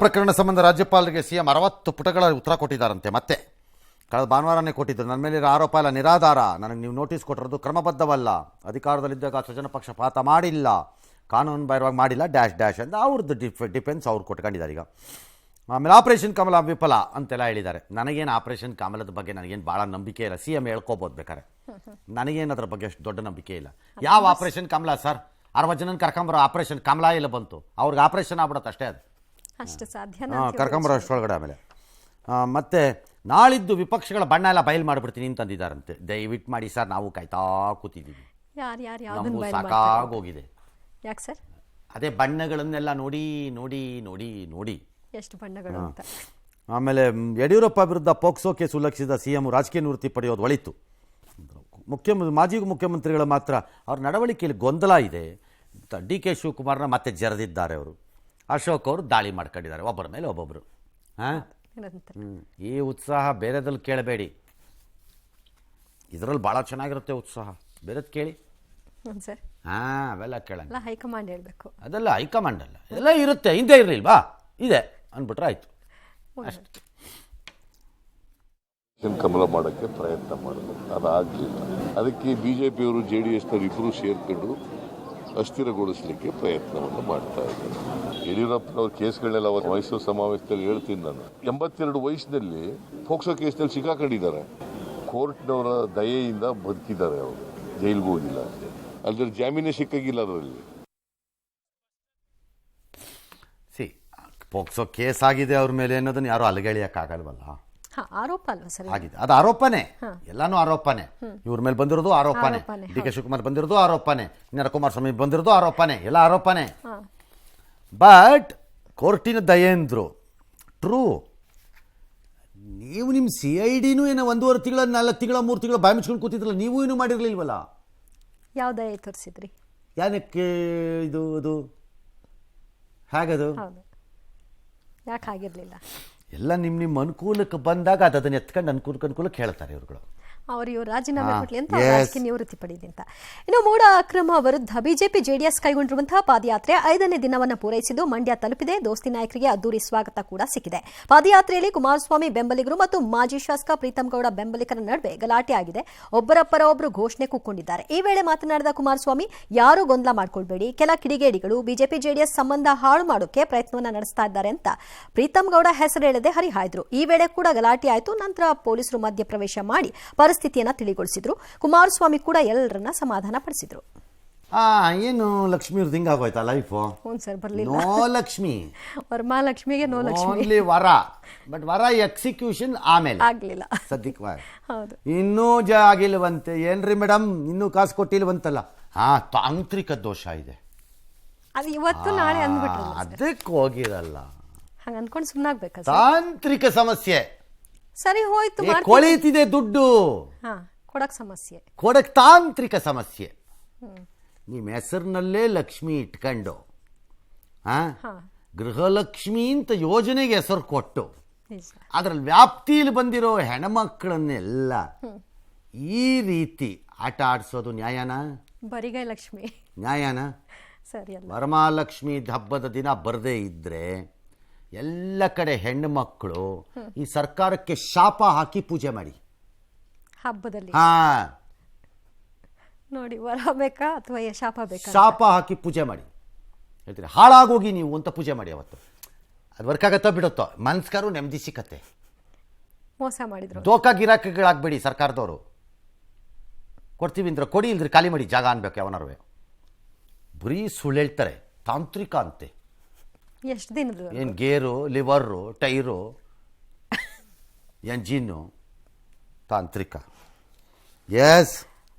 ಪ್ರಕರಣ ಸಂಬಂಧ ರಾಜ್ಯಪಾಲರಿಗೆ ಸಿಎಂ 60 ಪುಟಗಳ ಉತ್ತರ ಕೊಟ್ಟಿದ್ದಾರಂತೆ. ಮತ್ತೆ ಕಳೆದ ಭಾನುವಾರನೇ ಕೊಟ್ಟಿದ್ದರು. ನನ್ನ ಮೇಲಿರೋ ಆರೋಪ ಎಲ್ಲ ನಿರಾಧಾರ, ನನಗೆ ನೀವು ನೋಟಿಸ್ ಕೊಟ್ಟಿರೋದು ಕ್ರಮಬದ್ಧವಲ್ಲ, ಅಧಿಕಾರದಲ್ಲಿದ್ದಾಗ ಸ್ವಜನ ಪಕ್ಷಪಾತ ಮಾಡಿಲ್ಲ, ಕಾನೂನು ಬಾಹಿರವಾಗಿ ಮಾಡಿಲ್ಲ ಡ್ಯಾಶ್ ಡ್ಯಾಶ್ ಅಂತ ಅವ್ರದ್ದು ಡಿಫೆನ್ಸ್ ಅವ್ರು ಕೊಟ್ಕೊಂಡಿದ್ದಾರೆ. ಈಗ ಆಮೇಲೆ ಆಪರೇಷನ್ ಕಮಲ ವಿಫಲ ಅಂತೆಲ್ಲ ಹೇಳಿದ್ದಾರೆ. ನನಗೇನು ಆಪರೇಷನ್ ಕಮಲದ ಬಗ್ಗೆ ನನಗೇನು ಭಾಳ ನಂಬಿಕೆ ಇಲ್ಲ. ಸಿ ಎಂ ಹೇಳ್ಕೋಬೋದು ಬೇಕಾರೆ, ನನಗೇನು ಅದ್ರ ಬಗ್ಗೆ ಅಷ್ಟು ದೊಡ್ಡ ನಂಬಿಕೆ ಇಲ್ಲ. ಯಾವ ಆಪರೇಷನ್ ಕಮಲ ಸರ್? 60 ಜನ ಕರ್ಕೊಂಬರೋ ಆಪರೇಷನ್ ಕಮಲ ಇಲ್ಲ ಬಂತು, ಅವ್ರಿಗೆ ಆಪರೇಷನ್ ಆಗ್ಬಿಡತ್ತೆ ಅಷ್ಟೇ. ಅದು ಅಷ್ಟು ಸಾಧ್ಯ ಕರ್ಕೊಂಬರೋ ಅಷ್ಟೊಳಗಡೆ. ಆಮೇಲೆ ಮತ್ತೆ ನಾಳಿದ್ದು ವಿಪಕ್ಷಗಳ ಬಣ್ಣ ಎಲ್ಲ ಬಯಲು ಮಾಡಿಬಿಡ್ತೀನಿ ಅಂತಂದಿದ್ದಾರಂತೆ. ದಯವಿಟ್ಟು ಮಾಡಿ ಸರ್, ನಾವು ಕಾಯ್ತಾ ಕೂತಿದ್ದೀವಿ, ನಮಗೂ ಸಾಕಾಗೋಗಿದೆ. ಯಾಕೆ ಸರ್? ಅದೇ ಬಣ್ಣಗಳನ್ನೆಲ್ಲ ನೋಡಿ ನೋಡಿ ನೋಡಿ ನೋಡಿ ಎಷ್ಟು ಬಣ್ಣಗಳು ಅಂತ. ಆಮೇಲೆ ಯಡಿಯೂರಪ್ಪ ವಿರುದ್ಧ ಪೋಕ್ಸೋ ಕೇಸ್ ಉಲ್ಲಂಘಿಸಿದ ಸಿಎಂ ರಾಜಕೀಯ ನಿವೃತ್ತಿ ಪಡೆಯೋದು ಒಳಿತು. ಮಾಜಿ ಮುಖ್ಯಮಂತ್ರಿಗಳ ಮಾತ್ರ ಅವ್ರ ನಡವಳಿಕೆಯಲ್ಲಿ ಗೊಂದಲ ಇದೆ. ಡಿ ಕೆ ಶಿವಕುಮಾರ್ನ ಮತ್ತೆ ಜರೆದಿದ್ದಾರೆ ಅವರು. ಅಶೋಕ್ ಅವರು ದಾಳಿ ಮಾಡ್ಕೊಂಡಿದ್ದಾರೆ ಒಬ್ಬರ ಮೇಲೆ ಒಬ್ಬೊಬ್ಬರು. ಈ ಉತ್ಸಾಹ ಬೇರೆದಲ್ಲಿ ಕೇಳಬೇಡಿ, ಇದರಲ್ಲಿ ಭಾಳ ಚೆನ್ನಾಗಿರುತ್ತೆ ಉತ್ಸಾಹ. ಬೇರೆದು ಕೇಳಿ. ಸರ್ ಅವೆಲ್ಲ ಕೇಳಲ್ಲ, ಹೈಕಮಾಂಡ್ ಹೇಳಬೇಕು. ಅದೆಲ್ಲ ಹೈಕಮಾಂಡ್ ಅಲ್ಲ, ಎಲ್ಲ ಇರುತ್ತೆ. ಹಿಂದೆ ಇರಲಿಲ್ವಾ ಇದೆ ಅಂದ್ಬಿಟ್ರೆ ಆಯ್ತು ಅಷ್ಟೇ. ಕಮಲ ಮಾಡೋಕ್ಕೆ ಪ್ರಯತ್ನ ಮಾಡಿದ್ರು, ಅದಾಗಲಿಲ್ಲ. ಅದಕ್ಕೆ ಬಿಜೆಪಿಯವರು JDSನವರು ಇಬ್ಬರು ಸೇರ್ಕೊಂಡು ಅಸ್ಥಿರಗೊಳಿಸಲಿಕ್ಕೆ ಪ್ರಯತ್ನವನ್ನು ಮಾಡ್ತಾ ಇದ್ದಾರೆ. ಯಡಿಯೂರಪ್ಪನವ್ರ ಕೇಸ್ಗಳನ್ನೆಲ್ಲ ಮೈಸೂರು ಸಮಾವೇಶದಲ್ಲಿ ಹೇಳ್ತೀನಿ ನಾನು. 82 ವಯಸ್ಸಿನಲ್ಲಿ ಪೋಕ್ಸೋ ಕೇಸ್ನಲ್ಲಿ ಸಿಕ್ಕಾಕೊಂಡಿದ್ದಾರೆ. ಕೋರ್ಟ್ನವರ ದಯೆಯಿಂದ ಬದುಕಿದ್ದಾರೆ. ಅವರು ಜೈಲಿಗೆ ಹೋಗಿಲ್ಲ ಅಷ್ಟೇ, ಅದ್ರ ಜಾಮೀನೇ ಸಿಕ್ಕಾಗಿಲ್ಲ. ಅದರಲ್ಲಿ ಪೋಕ್ಸೋ ಕೇಸ್ ಆಗಿದೆ ಅವ್ರ ಮೇಲೆ ಅನ್ನೋದನ್ನ ಯಾರು ಅಲಗಳಿಯಕ್ಕಾಗಲ್ವಲ್ಲ. ಆರೋಪ ಅಲ್ವಾ ಸರ್? ಆಗಿದೆ, ಅದು ಆರೋಪನೇ, ಎಲ್ಲಾನು ಆರೋಪನೇ. ಇವ್ರ ಮೇಲೆ ಬಂದಿರೋದು ಆರೋಪನೇ, ಡಿ ಕೆ ಶಿವಕುಮಾರ್ ಬಂದಿರೋದು ಆರೋಪನೇ, ಇನ್ನಾರ ಕುಮಾರಸ್ವಾಮಿ ಬಂದಿರೋದು ಆರೋಪನೇ, ಎಲ್ಲ ಆರೋಪನೇ. ಬಟ್ ಕೋರ್ಟಿನ ದಯೇಂದ್ರು ಟ್ರೂ. ನೀವು ನಿಮ್ಮ CIDನೂ ಏನೋ 1.5 ತಿಂಗಳ 4 ತಿಂಗಳ 3 ತಿಂಗಳ ಬಾಯಿ ಮುಚ್ಕೊಂಡು ಕೂತಿದ್ರಲ್ಲ, ನೀವು ಏನೂ ಮಾಡಿರಲಿಲ್ವಲ್ಲ. ಯಾವ ದಯ ತೋರಿಸಿದ್ರಿ? ಏನಕ್ಕೆ ಇದು ಅದು ಹೇಗದು? ಯಾಕೆ ಆಗಿರಲಿಲ್ಲ? ಎಲ್ಲ ನಿಮ್ಮ ಅನುಕೂಲಕ್ಕೆ ಬಂದಾಗ ಅದನ್ನು ಎತ್ಕೊಂಡು ಅನುಕೂಲಕ್ಕೆ ಹೇಳ್ತಾರೆ ಇವ್ರುಗಳು. ಇವರು ರಾಜೀನಾಮೆ ಕೊಡ್ಲಿ ಅಂತ ರಾಜಕೀಯ ನಿವೃತ್ತಿ ಪಡೆಯಿದೆ ಅಂತ. ಇನ್ನು ಮೂಡ ಅಕ್ರಮ ವಿರುದ್ಧ ಬಿಜೆಪಿ JDS ಕೈಗೊಂಡಿರುವಂತಹ ಪಾದಯಾತ್ರೆ 5ನೇ ದಿನವನ್ನು ಪೂರೈಸಿದ್ದು ಮಂಡ್ಯ ತಲುಪಿದೆ. ದೋಸ್ತಿ ನಾಯಕರಿಗೆ ಅದ್ದೂರಿ ಸ್ವಾಗತ ಕೂಡ ಸಿಕ್ಕಿದೆ. ಪಾದಯಾತ್ರೆಯಲ್ಲಿ ಕುಮಾರಸ್ವಾಮಿ ಬೆಂಬಲಿಗರು ಮತ್ತು ಮಾಜಿ ಶಾಸಕ ಪ್ರೀತಂ ಗೌಡ ಬೆಂಬಲಿಗರ ನಡುವೆ ಗಲಾಟೆ ಆಗಿದೆ. ಒಬ್ಬರ ಪರ ಒಬ್ಬರು ಘೋಷಣೆ ಕೂಕೊಂಡಿದ್ದಾರೆ. ಈ ವೇಳೆ ಮಾತನಾಡಿದ ಕುಮಾರಸ್ವಾಮಿ, ಯಾರೂ ಗೊಂದಲ ಮಾಡ್ಕೊಳ್ಬೇಡಿ, ಕೆಲ ಕಿಡಿಗೇಡಿಗಳು ಬಿಜೆಪಿ JDS ಸಂಬಂಧ ಹಾಳು ಮಾಡೋಕೆ ಪ್ರಯತ್ನವನ್ನ ನಡೆಸ್ತಾ ಇದ್ದಾರೆ ಅಂತ ಪ್ರೀತಂ ಗೌಡ ಹೆಸರು ಹೇಳದೆ ಹರಿಹಾಯ್ದ್ರು. ಈ ವೇಳೆ ಕೂಡ ಗಲಾಟೆ ಆಯಿತು. ನಂತರ ಪೊಲೀಸರು ಮಧ್ಯಪ್ರವೇಶ ಮಾಡಿ ಪರಿಸ್ಥಿತಿಯನ್ನ ತಿಳಿಗೊಳಿಸಿದ್ರು. ಕುಮಾರಸ್ವಾಮಿ ಕೂಡ ಎಲ್ಲರನ್ನ ಸಮಾಧಾನ ಪಡಿಸಿದ್ರು. ಏನು ಲಕ್ಷ್ಮಿ ಅವ್ರದ್ದು ಹಿಂಗಾಗೋಯ್ತಾ ಲೈಫು? ಸರ್ ಬರ್ಲಿಲ್ಲ. ನೋ ಲಕ್ಷ್ಮಿ, ವರಮಹಾಲಕ್ಷ್ಮಿಗೆ ನೋ ಲಕ್ಷ್ಮಿ. ಓನ್ಲಿ ವರ. ಬಟ್ ವರ ಎಕ್ಸಿಕ್ಯೂಷನ್ ಆಮೇಲೆ ಆಗ್ಲಿಲ್ಲ ಸದ್ಯಕ್ಕೆ. ಹೌದು, ಇನ್ನೂ ಆಗಿಲ್ವಂತೆ. ಏನ್ರಿ ಮೇಡಮ್ ಇನ್ನೂ ಕಾಸು ಕೊಟ್ಟಿಲ್ವಂತಲ್ಲ. ತಾಂತ್ರಿಕ ದೋಷ ಇದೆ, ಅದು ಇವತ್ತು ನಾಳೆ ಅಂದ್ಬಿಟ್ರು. ಅದಕ್ಕೆ ಹೋಗಿರಲ್ಲ, ಹಂಗ ಅನ್ಕೊಂಡು ಸುಮ್ಮನಾಗ್ಬೇಕ? ತಾಂತ್ರಿಕ ಸಮಸ್ಯೆ. ಸರಿ ಹೋಯ್ತು, ಕೊಳೀತಿದೆ ದುಡ್ಡು, ಕೊಡಕ್ ಸಮಸ್ಯೆ, ಕೊಡಕ್ ತಾಂತ್ರಿಕ ಸಮಸ್ಯೆ. ನಿಮ್ಮ ಹೆಸರಿನಲ್ಲೇ ಲಕ್ಷ್ಮಿ ಇಟ್ಕೊಂಡು ಗೃಹಲಕ್ಷ್ಮಿ ಅಂತ ಯೋಜನೆಗೆ ಹೆಸರು ಕೊಟ್ಟು ಅದ್ರಲ್ಲಿ ವ್ಯಾಪ್ತಿಯಲ್ಲಿ ಬಂದಿರೋ ಹೆಣ್ಮಕ್ಳನ್ನೆಲ್ಲ ಈ ರೀತಿ ಆಟ ಆಡಿಸೋದು ನ್ಯಾಯನಾ? ಬರಿಗೈ ಲಕ್ಷ್ಮಿ ನ್ಯಾಯನಾ? ಸರಿ ಅಲ್ಲ. ವರಮಹಾಲಕ್ಷ್ಮಿ ಹಬ್ಬದ ದಿನ ಬರದೇ ಇದ್ರೆ ಎಲ್ಲ ಕಡೆ ಹೆಣ್ಣು ಮಕ್ಕಳು ಈ ಸರ್ಕಾರಕ್ಕೆ ಶಾಪ ಹಾಕಿ ಪೂಜೆ ಮಾಡಿ ಹಬ್ಬದಲ್ಲಿ. ನೋಡಿ, ವರ ಬೇಕಾ ಅಥವಾ ಶಾಪ ಬೇಕಾ? ಶಾಪ ಹಾಕಿ ಪೂಜೆ ಮಾಡಿ ಹೇಳ್ತೀರಿ. ಹಾಳಾಗೋಗಿ ನೀವು ಅಂತ ಪೂಜೆ ಮಾಡಿ. ಅವತ್ತು ಅದು ವರ್ಕ್ ಆಗತ್ತೋ ಬಿಡುತ್ತೋ, ಮನ್ಸ್ಕಾರು ನೆಮ್ಮದಿ ಸಿಕ್ಕತ್ತೆ. ಮೋಸ ಮಾಡಿದ್ರು, ದೋಖಾ ಗಿರಾಕಿಗಳಾಗ್ಬೇಡಿ. ಸರ್ಕಾರದವರು ಕೊಡ್ತೀವಿ ಅಂದ್ರೆ ಕೊಡಿ, ಇಲ್ದ್ರೆ ಖಾಲಿ ಮಾಡಿ ಜಾಗ ಅನ್ಬೇಕು. ಯಾವನಾರು ಬರೀ ಸುಳ್ಳು ಹೇಳ್ತಾರೆ. ತಾಂತ್ರಿಕ ಅಂತೆ. ಎಷ್ಟು ದಿನದ? ಏನು ಗೇರು, ಲಿವರು, ಟೈರು, ಎಂಜಿನ್ನು, ತಾಂತ್ರಿಕ. ಎಸ್,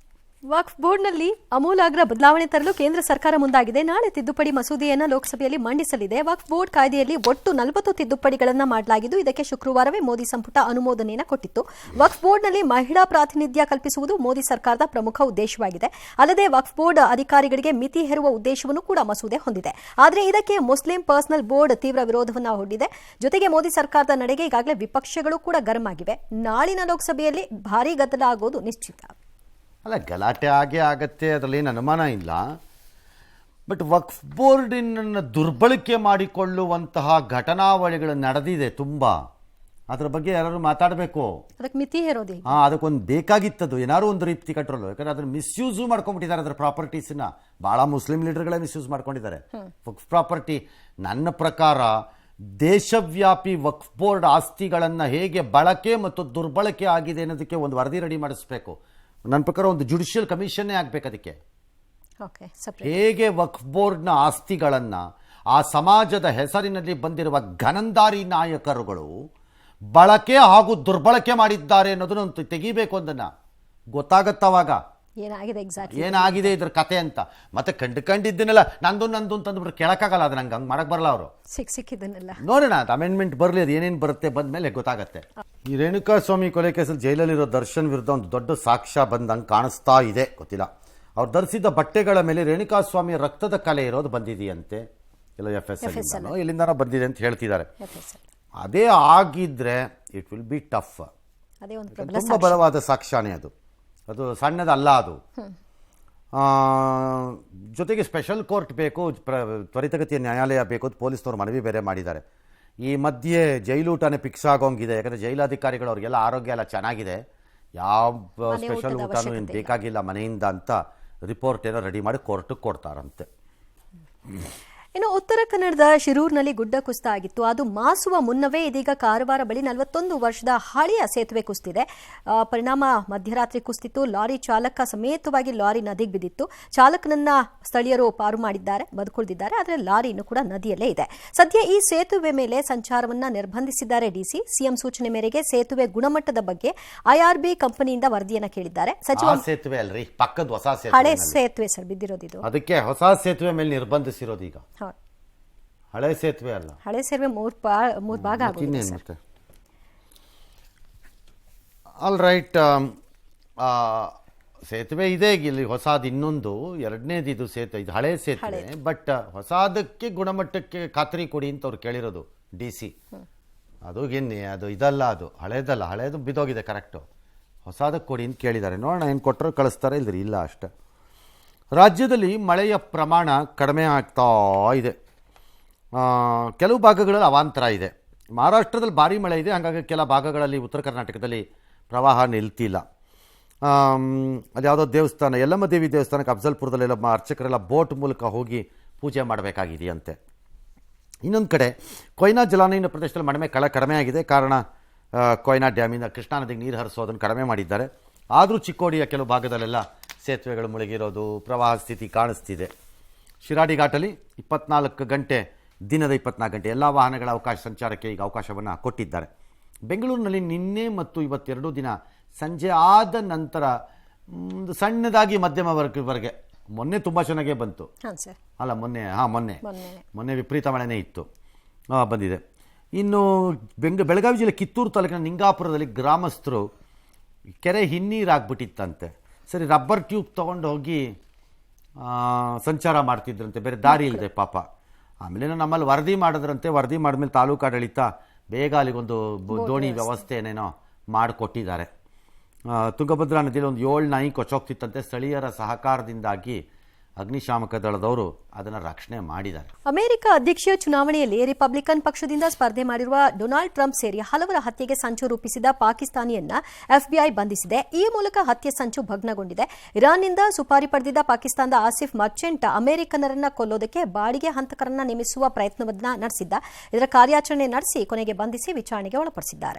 ವಕ್ಫ್ ಬೋರ್ಡ್ನಲ್ಲಿ ಅಮೂಲಾಗ್ರ ಬದಲಾವಣೆ ತರಲು ಕೇಂದ್ರ ಸರ್ಕಾರ ಮುಂದಾಗಿದೆ. ನಾಳೆ ತಿದ್ದುಪಡಿ ಮಸೂದೆಯನ್ನು ಲೋಕಸಭೆಯಲ್ಲಿ ಮಂಡಿಸಲಿದೆ. ವಕ್ಫ್ ಬೋರ್ಡ್ ಕಾಯ್ದೆಯಲ್ಲಿ ಒಟ್ಟು 40 ತಿದ್ದುಪಡಿಗಳನ್ನು ಮಾಡಲಾಗಿದ್ದು, ಇದಕ್ಕೆ ಶುಕ್ರವಾರವೇ ಮೋದಿ ಸಂಪುಟ ಅನುಮೋದನೆಯನ್ನು ಕೊಟ್ಟಿತ್ತು. ವಕ್ಫ್ ಬೋರ್ಡ್ನಲ್ಲಿ ಮಹಿಳಾ ಪ್ರಾತಿನಿಧ್ಯ ಕಲ್ಪಿಸುವುದು ಮೋದಿ ಸರ್ಕಾರದ ಪ್ರಮುಖ ಉದ್ದೇಶವಾಗಿದೆ. ಅಲ್ಲದೆ ವಕ್ಫ್ ಬೋರ್ಡ್ ಅಧಿಕಾರಿಗಳಿಗೆ ಮಿತಿ ಹೇರುವ ಉದ್ದೇಶವನ್ನು ಕೂಡ ಮಸೂದೆ ಹೊಂದಿದೆ. ಆದರೆ ಇದಕ್ಕೆ ಮುಸ್ಲಿಂ ಪರ್ಸನಲ್ ಬೋರ್ಡ್ ತೀವ್ರ ವಿರೋಧವನ್ನು ಹೂಡಿದೆ. ಜೊತೆಗೆ ಮೋದಿ ಸರ್ಕಾರದ ನಡೆಗೆ ಈಗಾಗಲೇ ವಿಪಕ್ಷಗಳು ಕೂಡ ಗರಂ ಆಗಿವೆ. ನಾಳಿನ ಲೋಕಸಭೆಯಲ್ಲಿ ಭಾರೀ ಗದ್ದಲ ಆಗೋದು ನಿಶ್ಚಿತ. ಅಲ್ಲ, ಗಲಾಟೆ ಆಗೇ ಆಗತ್ತೆ, ಅದರಲ್ಲಿ ಏನು ಅನುಮಾನ ಇಲ್ಲ. ಬಟ್ ವಕ್ಫ್ ಬೋರ್ಡಿನ ದುರ್ಬಳಕೆ ಮಾಡಿಕೊಳ್ಳುವಂತಹ ಘಟನಾವಳಿಗಳು ನಡೆದಿದೆ ತುಂಬ. ಅದ್ರ ಬಗ್ಗೆ ಯಾರು ಮಾತಾಡಬೇಕು. ಅದಕ್ಕೆ ಮಿತಿ ಹೇರೋದು ಈಗ. ಅದಕ್ಕೊಂದು ಬೇಕಾಗಿತ್ತದು ಏನಾದ್ರು ಒಂದು ರೀತಿ ಕಂಟ್ರೋಲ್. ಯಾಕಂದ್ರೆ ಅದನ್ನ ಮಿಸ್ಯೂಸು ಮಾಡ್ಕೊಂಡ್ಬಿಟ್ಟಿದ್ದಾರೆ ಅದರ ಪ್ರಾಪರ್ಟೀಸ್ನ. ಭಾಳ ಮುಸ್ಲಿಂ ಲೀಡರ್ಗಳೇ ಮಿಸ್ಯೂಸ್ ಮಾಡ್ಕೊಂಡಿದ್ದಾರೆ ವಕ್ಫ್ ಪ್ರಾಪರ್ಟಿ. ನನ್ನ ಪ್ರಕಾರ ದೇಶವ್ಯಾಪಿ ವಕ್ಫ್ ಬೋರ್ಡ್ ಆಸ್ತಿಗಳನ್ನು ಹೇಗೆ ಬಳಕೆ ಮತ್ತು ದುರ್ಬಳಕೆ ಆಗಿದೆ ಅನ್ನೋದಕ್ಕೆ ಒಂದು ವರದಿ ರೆಡಿ ಮಾಡಿಸ್ಬೇಕು. ನನ್ನ ಪ್ರಕಾರ ಒಂದು ಜುಡಿಷಿಯಲ್ ಕಮಿಷನ್ನೇ ಆಗಬೇಕು ಅದಕ್ಕೆ. ಹೇಗೆ ವಕ್ಫ್ ಬೋರ್ಡ್ನ ಆಸ್ತಿಗಳನ್ನು ಆ ಸಮಾಜದ ಹೆಸರಿನಲ್ಲಿ ಬಂದಿರುವ ಘನಂದಾರಿ ನಾಯಕರುಗಳು ಬಳಕೆ ಹಾಗೂ ದುರ್ಬಳಕೆ ಮಾಡಿದ್ದಾರೆ ಅನ್ನೋದನ್ನ ತೆಗಿಬೇಕು. ಅದನ್ನ ಗೊತ್ತಾಗತ್ತವಾಗ ಏನಾಗಿದೆ ಇದ್ರ ಕತೆ ಅಂತ. ಮತ್ತೆ ಕಂಡಿದ್ದನ್ನೆಲ್ಲ ನಂದು ಅಂತಂದ್ಬಿಟ್ರೆ ಕೇಳಕ್ಕಾಗಲ್ಲ. ಅದು ನಂಗೆ ಹಂಗೆ ಮಾಡಕ್ ಬರಲ್ಲ. ಅವರು ಸಿಕ್ಕಿದ್ದನ್ನೆಲ್ಲ ನೋಡೋಣ, ಅದು ಅಮೆಂಡ್ಮೆಂಟ್ ಬರಲಿ, ಅದು ಏನೇನು ಬರುತ್ತೆ ಬಂದ್ಮೇಲೆ ಗೊತ್ತಾಗತ್ತೆ. ಈ ರೇಣುಕಾಸ್ವಾಮಿ ಕೊಲೆ ಕೇಸಲ್ಲಿ ಜೈಲಲ್ಲಿರೋ ದರ್ಶನ್ ವಿರುದ್ಧ ಒಂದು ದೊಡ್ಡ ಸಾಕ್ಷ್ಯ ಬಂದಂಗೆ ಕಾಣಿಸ್ತಾ ಇದೆ. ಗೊತ್ತಿಲ್ಲ, ಅವ್ರು ಧರಿಸಿದ ಬಟ್ಟೆಗಳ ಮೇಲೆ ರೇಣುಕಾಸ್ವಾಮಿ ರಕ್ತದ ಕಲೆ ಇರೋದು ಬಂದಿದೆಯಂತೆ. ಇಲ್ಲ FSL ಎಲ್ಲಿಂದ ಬಂದಿದೆ ಅಂತ ಹೇಳ್ತಿದ್ದಾರೆ. ಅದೇ ಆಗಿದ್ರೆ ಇಟ್ ವಿಲ್ ಬಿ ಟಫ್. ತುಂಬ ಬಲವಾದ ಸಾಕ್ಷ್ಯನೇ ಅದು. ಅದು ಸಣ್ಣದಲ್ಲ ಅದು. ಜೊತೆಗೆ ಸ್ಪೆಷಲ್ ಕೋರ್ಟ್ ಬೇಕು, ತ್ವರಿತಗತಿಯ ನ್ಯಾಯಾಲಯ ಬೇಕು ಅಂತ ಪೊಲೀಸ್ನವ್ರು ಮನವಿ ಬೇರೆ ಮಾಡಿದ್ದಾರೆ. ಈ ಮಧ್ಯೆ ಜೈಲೂಟನೇ ಫಿಕ್ಸ್ ಆಗೋಂಗಿದೆ. ಯಾಕಂದರೆ ಜೈಲಾಧಿಕಾರಿಗಳು ಅವ್ರಿಗೆಲ್ಲ ಆರೋಗ್ಯ ಎಲ್ಲ ಚೆನ್ನಾಗಿದೆ, ಯಾವ ಸ್ಪೆಷಲ್ ಊಟನೂ ಏನು ಬೇಕಾಗಿಲ್ಲ ಮನೆಯಿಂದ ಅಂತ ರಿಪೋರ್ಟ್ ಏನೋ ರೆಡಿ ಮಾಡಿ ಕೋರ್ಟಿಗೆ ಕೊಡ್ತಾರಂತೆ. ಇನ್ನು ಉತ್ತರ ಕನ್ನಡದ ಶಿರೂರಿನಲ್ಲಿ ಗುಡ್ಡ ಕುಸಿತ ಆಗಿತ್ತು. ಅದು ಮಾಸುವ ಮುನ್ನವೇ ಇದೀಗ ಕಾರವಾರ ಬಳಿ 41 ವರ್ಷದ ಹಳೆಯ ಸೇತುವೆ ಕುಸಿದಿದೆ. ಪರಿಣಾಮ ಮಧ್ಯರಾತ್ರಿ ಕುಸಿದಿತ್ತು. ಲಾರಿ ಚಾಲಕ ಸಮೇತವಾಗಿ ಲಾರಿ ನದಿಗೆ ಬಿದ್ದಿತ್ತು. ಚಾಲಕನನ್ನ ಸ್ಥಳೀಯರು ಪಾರು ಮಾಡಿದ್ದಾರೆ, ಬದುಕುಳಿದಿದ್ದಾರೆ. ಆದರೆ ಲಾರಿ ಇನ್ನೂ ಕೂಡ ನದಿಯಲ್ಲೇ ಇದೆ. ಸದ್ಯ ಈ ಸೇತುವೆ ಮೇಲೆ ಸಂಚಾರವನ್ನ ನಿರ್ಬಂಧಿಸಿದ್ದಾರೆ ಡಿಸಿ. ಸಿಎಂ ಸೂಚನೆ ಮೇರೆಗೆ ಸೇತುವೆ ಗುಣಮಟ್ಟದ ಬಗ್ಗೆ IRB ಕಂಪನಿಯಿಂದ ವರದಿಯನ್ನ ಕೇಳಿದ್ದಾರೆ. ಸಚಿವ ಸೇತುವೆ ಅಲ್ರಿ, ಪಕ್ಕದ ಹೊಸ ಹಳೆ ಸೇತುವೆ ಸರ್ ಬಿದ್ದಿರೋದು. ಇದು ಅದಕ್ಕೆ ಹೊಸ ಸೇತುವೆ ಮೇಲೆ ನಿರ್ಬಂಧಿಸಿರೋದು. ಈಗ ಹಳೆ ಸೇತುವೆ ಅಲ್ಲ, ಹಳೆ ಸೇತುವೆ ಮೂರು ಭಾಗ ಆಗುತ್ತೆ. ಆಲ್ ರೈಟ್, ಸೇತುವೆ ಇದೆ ಇಲ್ಲಿ ಹೊಸದು, ಇನ್ನೊಂದು ಎರಡನೇದು. ಇದು ಸೇತುವೆ, ಇದು ಹಳೆ ಸೇತುವೆ. ಬಟ್ ಹೊಸದಕ್ಕೆ ಗುಣಮಟ್ಟಕ್ಕೆ ಖಾತ್ರಿ ಕೊಡಿ ಅಂತ ಅವ್ರು ಕೇಳಿರೋದು DC. ಅದು ಏನೇ ಅದು ಇದಲ್ಲ, ಅದು ಹಳೇದಲ್ಲ, ಹಳೇದು ಬಿದ್ದೋಗಿದೆ ಕರೆಕ್ಟು. ಹೊಸದಕ್ಕೆ ಕೊಡಿ ಅಂತ ಕೇಳಿದ್ದಾರೆ. ನೋಡೋಣ ಏನು ಕೊಟ್ಟರು ಕಳಿಸ್ತಾರೆ, ಇಲ್ರಿ ಇಲ್ಲ ಅಷ್ಟೆ. ರಾಜ್ಯದಲ್ಲಿ ಮಳೆಯ ಪ್ರಮಾಣ ಕಡಿಮೆ ಆಗ್ತಾ ಇದೆ. ಕೆಲವು ಭಾಗಗಳಲ್ಲಿ ಅವಾಂತರ ಇದೆ. ಮಹಾರಾಷ್ಟ್ರದಲ್ಲಿ ಭಾರಿ ಮಳೆ ಇದೆ, ಹಾಗಾಗಿ ಕೆಲ ಭಾಗಗಳಲ್ಲಿ ಉತ್ತರ ಕರ್ನಾಟಕದಲ್ಲಿ ಪ್ರವಾಹ ನಿಲ್ತಿಲ್ಲ. ಅದ್ಯಾವುದೋ ದೇವಸ್ಥಾನ, ಯಲ್ಲಮ್ಮ ದೇವಿ ದೇವಸ್ಥಾನಕ್ಕೆ ಅಫ್ಜಲ್ಪುರದಲ್ಲೆಲ್ಲ ಅರ್ಚಕರೆಲ್ಲ ಬೋಟ್ ಮೂಲಕ ಹೋಗಿ ಪೂಜೆ ಮಾಡಬೇಕಾಗಿದೆಯಂತೆ. ಇನ್ನೊಂದು ಕಡೆ ಕೊಯ್ನಾ ಜಲಾನಯನ ಪ್ರದೇಶದಲ್ಲಿ ಮಳೆ ಕಡಿಮೆ ಆಗಿದೆ. ಕಾರಣ ಕೊಯ್ನಾ ಡ್ಯಾಮಿಂದ ಕೃಷ್ಣಾ ನದಿಗೆ ನೀರು ಹರಿಸೋದನ್ನು ಕಡಿಮೆ ಮಾಡಿದ್ದಾರೆ. ಆದರೂ ಚಿಕ್ಕೋಡಿಯ ಕೆಲವು ಭಾಗದಲ್ಲೆಲ್ಲ ಸೇತುವೆಗಳು ಮುಳುಗಿರೋದು, ಪ್ರವಾಹ ಸ್ಥಿತಿ ಕಾಣಿಸ್ತಿದೆ. ಶಿರಾಡಿ ಘಾಟಲ್ಲಿ 24 ಗಂಟೆ, ದಿನದ 24 ಗಂಟೆ ಎಲ್ಲ ವಾಹನಗಳ ಸಂಚಾರಕ್ಕೆ ಈಗ ಅವಕಾಶವನ್ನು ಕೊಟ್ಟಿದ್ದಾರೆ. ಬೆಂಗಳೂರಿನಲ್ಲಿ ನಿನ್ನೆ ಮತ್ತು ಇವತ್ತೆರಡು ದಿನ ಸಂಜೆ ಆದ ನಂತರ ಒಂದು ಸಣ್ಣದಾಗಿ ಮಧ್ಯಮ ವರ್ಗವರೆಗೆ, ಮೊನ್ನೆ ತುಂಬ ಚೆನ್ನಾಗೇ ಬಂತು ಅಲ್ಲ, ಮೊನ್ನೆ ವಿಪರೀತ ಮಳೆನೇ ಇತ್ತು, ಬಂದಿದೆ. ಇನ್ನು ಬೆಳಗಾವಿ ಜಿಲ್ಲೆ ಕಿತ್ತೂರು ತಾಲೂಕಿನ ನಿಂಗಾಪುರದಲ್ಲಿ ಗ್ರಾಮಸ್ಥರು ಕೆರೆ ಹಿನ್ನೀರಾಗ್ಬಿಟ್ಟಿತ್ತಂತೆ. ಸರಿ, ರಬ್ಬರ್ ಟ್ಯೂಬ್ ತೊಗೊಂಡು ಹೋಗಿ ಸಂಚಾರ ಮಾಡ್ತಿದ್ರಂತೆ, ಬೇರೆ ದಾರಿ ಇಲ್ಲದೆ ಪಾಪ. ಆಮೇಲೆ ನಮ್ಮಲ್ಲಿ ವರದಿ ಮಾಡಿದ್ರಂತೆ. ವರದಿ ಮಾಡಿದ್ಮೇಲೆ ತಾಲೂಕು ಆಡಳಿತ ಬೇಗ ಅಲ್ಲಿಗೊಂದು ದೋಣಿ ವ್ಯವಸ್ಥೆನೇನೋ ಮಾಡಿಕೊಟ್ಟಿದ್ದಾರೆ. ತುಂಗಭದ್ರಾ ನದಿಯಲ್ಲಿ ಒಂದು 7 ನಾಯಿ ಕೊಚ್ಚೋಗ್ತಿತ್ತಂತೆ. ಸ್ಥಳೀಯರ ಸಹಕಾರದಿಂದಾಗಿ ಅಗ್ನಿಶಾಮಕ ದಳದವರು ಅದನ್ನು ರಕ್ಷಣೆ ಮಾಡಿದ್ದಾರೆ. ಅಮೆರಿಕ ಅಧ್ಯಕ್ಷೀಯ ಚುನಾವಣೆಯಲ್ಲಿ ರಿಪಬ್ಲಿಕನ್ ಪಕ್ಷದಿಂದ ಸ್ಪರ್ಧೆ ಮಾಡಿರುವ ಡೊನಾಲ್ಡ್ ಟ್ರಂಪ್ ಸೇರಿ ಹಲವರ ಹತ್ಯೆಗೆ ಸಂಚು ರೂಪಿಸಿದ ಪಾಕಿಸ್ತಾನಿಯನ್ನ FBI ಬಂಧಿಸಿದೆ. ಈ ಮೂಲಕ ಹತ್ಯೆ ಸಂಚು ಭಗ್ನಗೊಂಡಿದೆ. ಇರಾನ್ನಿಂದ ಸುಪಾರಿ ಪಡೆದಿದ್ದ ಪಾಕಿಸ್ತಾನದ ಆಸಿಫ್ ಮರ್ಚೆಂಟ್ ಅಮೆರಿಕನ್ನರನ್ನ ಕೊಲ್ಲೋದಕ್ಕೆ ಬಾಡಿಗೆ ಹಂತಕರನ್ನ ನೇಮಿಸುವ ಪ್ರಯತ್ನವನ್ನ ನಡೆಸಿದ್ದ. ಇದರ ಕಾರ್ಯಾಚರಣೆ ನಡೆಸಿ ಕೊನೆಗೆ ಬಂಧಿಸಿ ವಿಚಾರಣೆಗೆ ಒಳಪಡಿಸಿದ್ದಾರೆ.